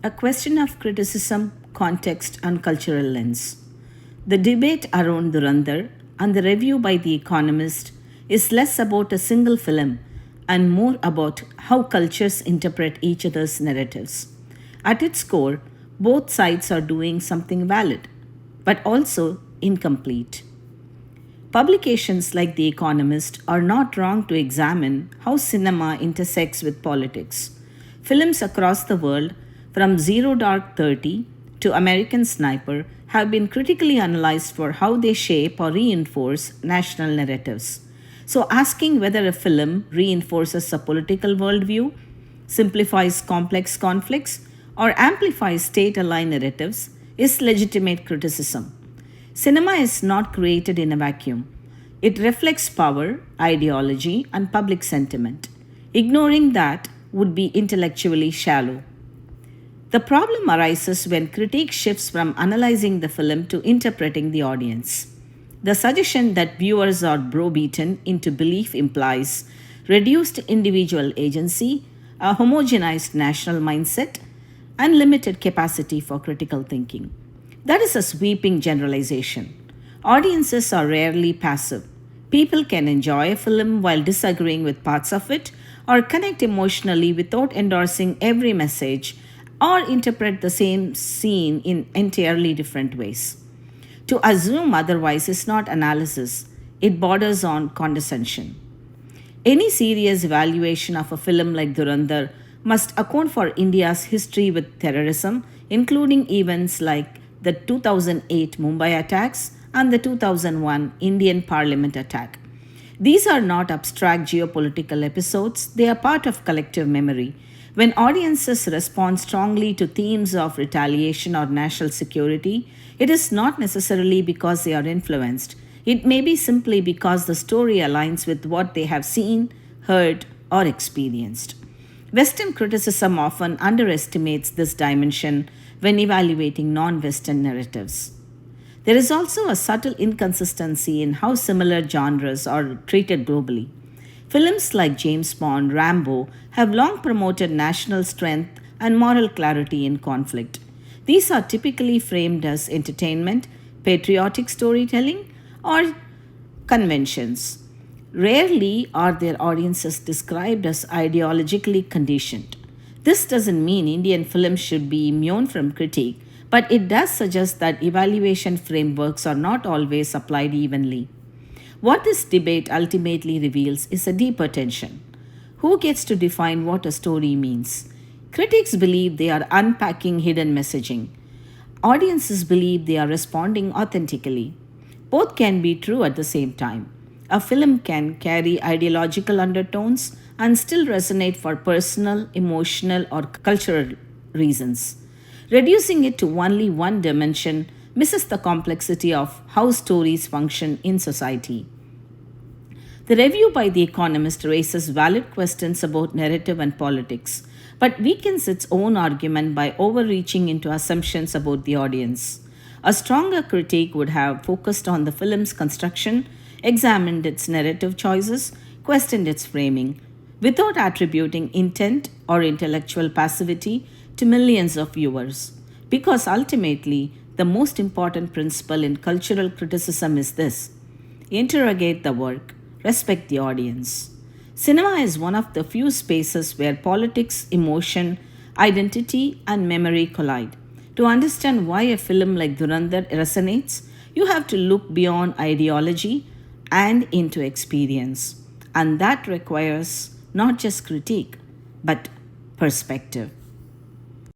A question of criticism, context, and cultural lens. The debate around Durandhar and the review by The Economist is less about a single film and more about how cultures interpret each other's narratives. At its core, both sides are doing something valid, but also incomplete. Publications like The Economist are not wrong to examine how cinema intersects with politics. Films across the world, from Zero Dark 30 to American Sniper, have been critically analyzed for how they shape or reinforce national narratives. So, asking whether a film reinforces a political worldview, simplifies complex conflicts, or amplifies state aligned narratives is legitimate criticism. Cinema is not created in a vacuum. It reflects power, ideology, and public sentiment. Ignoring that would be intellectually shallow. The problem arises when critique shifts from analyzing the film to interpreting the audience. The suggestion that viewers are browbeaten into belief implies reduced individual agency, a homogenized national mindset, and limited capacity for critical thinking. That is a sweeping generalization. Audiences are rarely passive. People can enjoy a film while disagreeing with parts of it, or connect emotionally without endorsing every message, or interpret the same scene in entirely different ways. To assume otherwise is not analysis, it borders on condescension. Any serious evaluation of a film like Durandhar must account for India's history with terrorism, including events like the 2008 Mumbai attacks and the 2001 Indian Parliament attack. These are not abstract geopolitical episodes, they are part of collective memory. When audiences respond strongly to themes of retaliation or national security, it is not necessarily because they are influenced. It may be simply because the story aligns with what they have seen, heard, or experienced. Western criticism often underestimates this dimension when evaluating non Western narratives. There is also a subtle inconsistency in how similar genres are treated globally. Films like James Bond, Rambo have long promoted national strength and moral clarity in conflict. These are typically framed as entertainment, patriotic storytelling, or conventions. Rarely are their audiences described as ideologically conditioned. This doesn't mean Indian films should be immune from critique, but it does suggest that evaluation frameworks are not always applied evenly. What this debate ultimately reveals is a deeper tension. Who gets to define what a story means? Critics believe they are unpacking hidden messaging. Audiences believe they are responding authentically. Both can be true at the same time. A film can carry ideological undertones and still resonate for personal, emotional, or cultural reasons. Reducing it to only one dimension misses the complexity of how stories function in society. The review by The Economist raises valid questions about narrative and politics, but weakens its own argument by overreaching into assumptions about the audience. A stronger critique would have focused on the film's construction, examined its narrative choices, questioned its framing, without attributing intent or intellectual passivity to millions of viewers. Because ultimately, the most important principle in cultural criticism is this: interrogate the work, respect the audience. Cinema is one of the few spaces where politics, emotion, identity, and memory collide. To understand why a film like Durandhar resonates, you have to look beyond ideology and into experience. And that requires not just critique, but perspective.